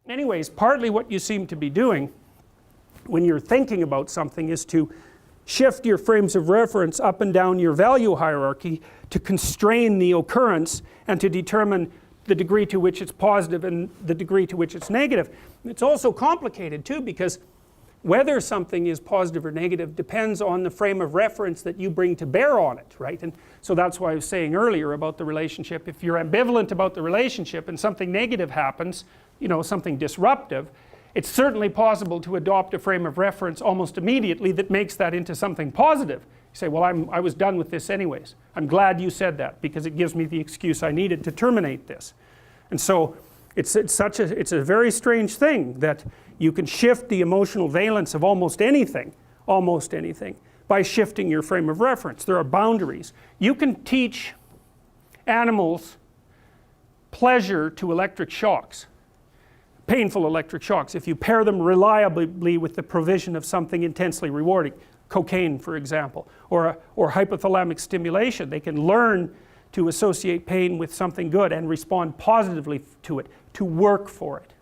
anyways, partly what you seem to be doing when you're thinking about something is to shift your frames of reference up and down your value hierarchy to constrain the occurrence and to determine the degree to which it's positive and the degree to which it's negative. It's also complicated too, because whether something is positive or negative depends on the frame of reference that you bring to bear on it, right? And so that's why I was saying earlier about the relationship. If you're ambivalent about the relationship and something negative happens, you know, something disruptive, it's certainly possible to adopt a frame of reference almost immediately that makes that into something positive. You say, well, I was done with this anyways. I'm glad you said that because it gives me the excuse I needed to terminate this. And so it's a very strange thing that you can shift the emotional valence of almost anything, by shifting your frame of reference. There are boundaries. You can teach animals pleasure to electric shocks, painful electric shocks, if you pair them reliably with the provision of something intensely rewarding, cocaine for example, or hypothalamic stimulation. They can learn to associate pain with something good and respond positively to it, to work for it.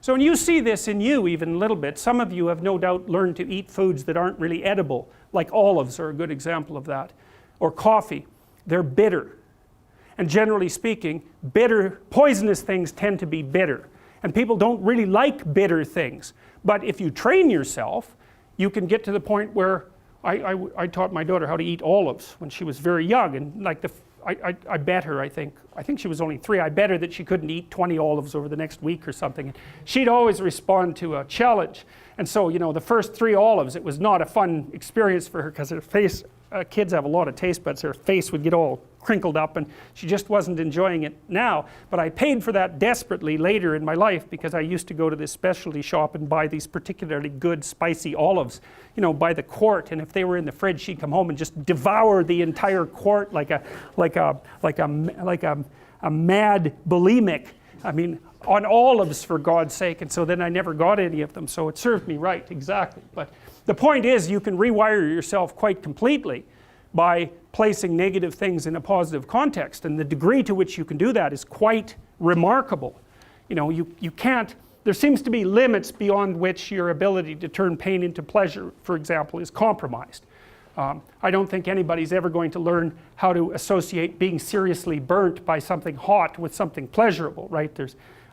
So when you see this in you even a little bit, some of you have no doubt learned to eat foods that aren't really edible, like olives are a good example of that, or coffee. They're bitter. And generally speaking, bitter, poisonous things tend to be bitter. And people don't really like bitter things. But if you train yourself, you can get to the point where I taught my daughter how to eat olives when she was very young, and like I bet her, I think she was only 3, I bet her that she couldn't eat 20 olives over the next week or something. And she'd always respond to a challenge. And so, you know, the first 3 olives, it was not a fun experience for her because her face, kids have a lot of taste buds, her face would get all crinkled up and she just wasn't enjoying it now. But I paid for that desperately later in my life because I used to go to this specialty shop and buy these particularly good spicy olives, you know, by the quart, and if they were in the fridge she'd come home and just devour the entire quart like a mad bulimic. I mean, on olives for God's sake, and so then I never got any of them, so it served me right, exactly. But the point is you can rewire yourself quite completely by placing negative things in a positive context, and the degree to which you can do that is quite remarkable. You know, you can't, there seems to be limits beyond which your ability to turn pain into pleasure, for example, is compromised. I don't think anybody's ever going to learn how to associate being seriously burnt by something hot with something pleasurable, right?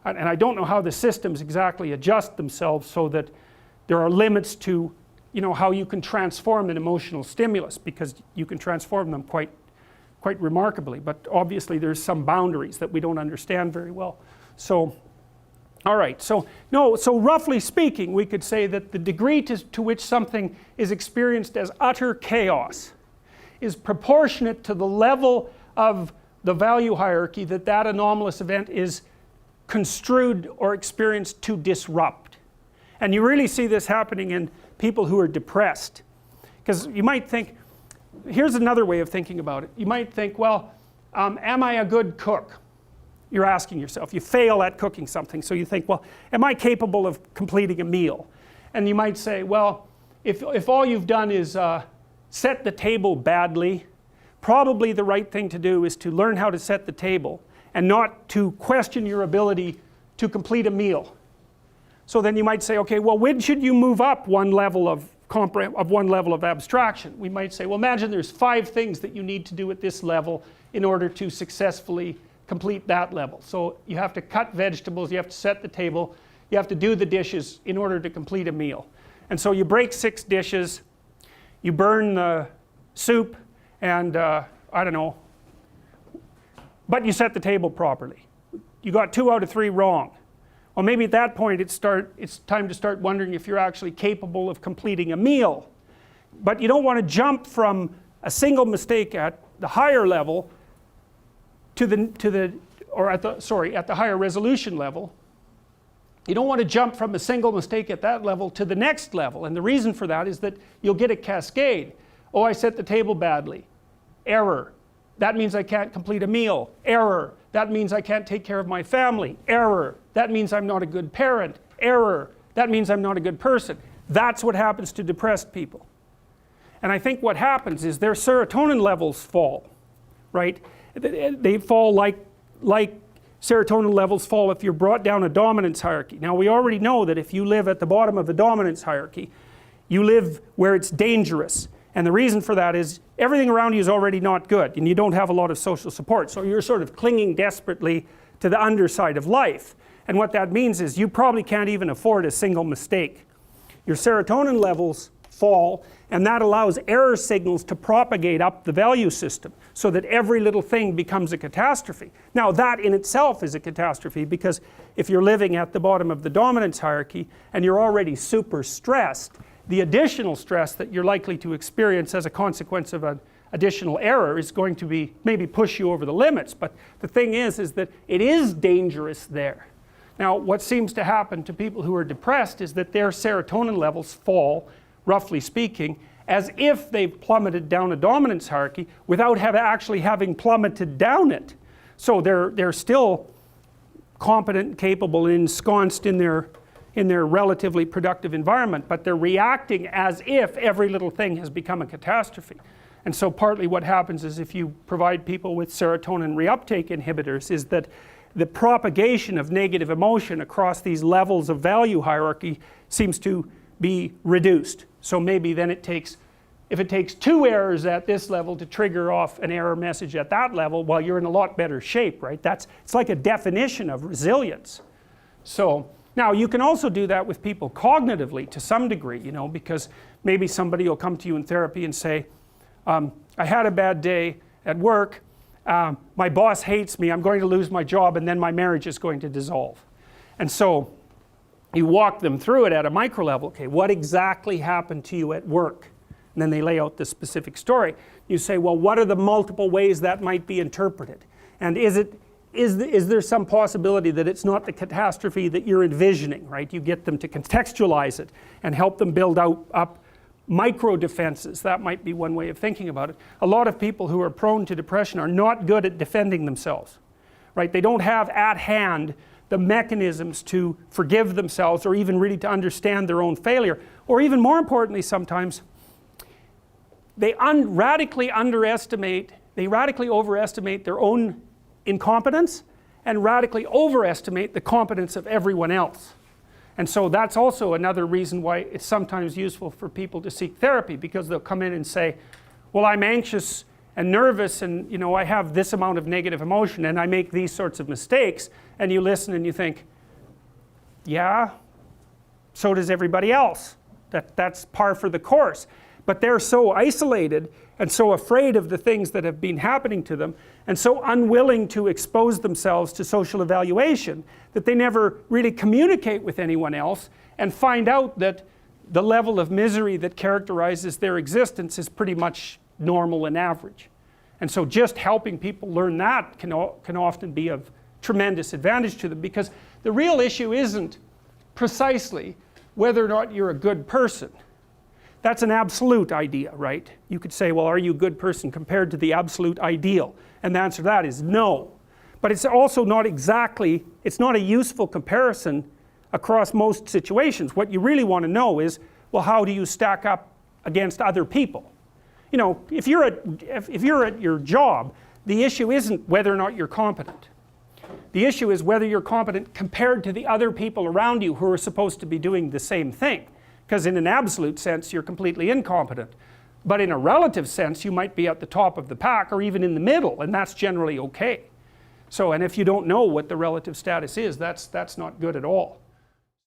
And I don't know how the systems exactly adjust themselves so that there are limits to, you know, how you can transform an emotional stimulus, because you can transform them quite remarkably, but obviously there's some boundaries that we don't understand very well. So, all right, so roughly speaking, we could say that the degree to which something is experienced as utter chaos is proportionate to the level of the value hierarchy that anomalous event is construed or experienced to disrupt. And you really see this happening in people who are depressed. Because you might think, here's another way of thinking about it. You might think, well, am I a good cook? You're asking yourself. You fail at cooking something, so you think, well, am I capable of completing a meal? And you might say, well, if all you've done is set the table badly, probably the right thing to do is to learn how to set the table and not to question your ability to complete a meal. So then you might say, okay, well, when should you move up one level of abstraction? We might say, well, imagine there's 5 things that you need to do at this level in order to successfully complete that level. So you have to cut vegetables, you have to set the table, you have to do the dishes in order to complete a meal. And so you break 6 dishes, you burn the soup, and I don't know, but you set the table properly. You got 2 out of 3 wrong. Well, maybe at that point it's time to start wondering if you're actually capable of completing a meal. But you don't want to jump from a single mistake at the higher level at the higher resolution level. You don't want to jump from a single mistake at that level to the next level. And the reason for that is that you'll get a cascade. Oh, I set the table badly. Error. That means I can't complete a meal. Error. That means I can't take care of my family. Error. That means I'm not a good parent. Error. That means I'm not a good person. That's what happens to depressed people. And I think what happens is their serotonin levels fall, right? They fall like serotonin levels fall if you're brought down a dominance hierarchy. Now we already know that if you live at the bottom of the dominance hierarchy, you live where it's dangerous. And the reason for that is everything around you is already not good and you don't have a lot of social support. So you're sort of clinging desperately to the underside of life. And what that means is you probably can't even afford a single mistake. Your serotonin levels fall, and that allows error signals to propagate up the value system so that every little thing becomes a catastrophe. Now that in itself is a catastrophe, because if you're living at the bottom of the dominance hierarchy and you're already super stressed, the additional stress that you're likely to experience as a consequence of an additional error is going to be maybe push you over the limits. But the thing is that it is dangerous there. Now what seems to happen to people who are depressed is that their serotonin levels fall, roughly speaking, as if they've plummeted down a dominance hierarchy without actually having plummeted down it. So they're still competent, capable, ensconced in their relatively productive environment, but they're reacting as if every little thing has become a catastrophe. And so partly what happens is if you provide people with serotonin reuptake inhibitors is that the propagation of negative emotion across these levels of value hierarchy seems to be reduced. So maybe then if it takes 2 errors at this level to trigger off an error message at that level, well, you're in a lot better shape, right? It's like a definition of resilience. So now you can also do that with people cognitively to some degree, you know, because maybe somebody will come to you in therapy and say, I had a bad day at work, my boss hates me, I'm going to lose my job, and then my marriage is going to dissolve. And so you walk them through it at a micro level. Okay, what exactly happened to you at work? And then they lay out the specific story. You say, well, what are the multiple ways that might be interpreted? And is there some possibility that it's not the catastrophe that you're envisioning, right? You get them to contextualize it and help them build up micro defenses. That might be one way of thinking about it. A lot of people who are prone to depression are not good at defending themselves, right? They don't have at hand the mechanisms to forgive themselves or even really to understand their own failure. Or even more importantly sometimes, they radically overestimate their own incompetence and radically overestimate the competence of everyone else. And so that's also another reason why it's sometimes useful for people to seek therapy, because they'll come in and say, well, I'm anxious and nervous and you know I have this amount of negative emotion and I make these sorts of mistakes, and you listen and you think, yeah, so does everybody else. That's par for the course. But they're so isolated and so afraid of the things that have been happening to them and so unwilling to expose themselves to social evaluation that they never really communicate with anyone else and find out that the level of misery that characterizes their existence is pretty much normal and average. And so just helping people learn that can often be of tremendous advantage to them, because the real issue isn't precisely whether or not you're a good person. That's an absolute idea, right? You could say, well, are you a good person compared to the absolute ideal? And the answer to that is no. But it's also not exactly, it's not a useful comparison across most situations. What you really want to know is, well, how do you stack up against other people? You know, if you're at your job, the issue isn't whether or not you're competent. The issue is whether you're competent compared to the other people around you who are supposed to be doing the same thing. Because in an absolute sense, you're completely incompetent. But in a relative sense, you might be at the top of the pack or even in the middle, and that's generally okay. So, and if you don't know what the relative status is, that's not good at all.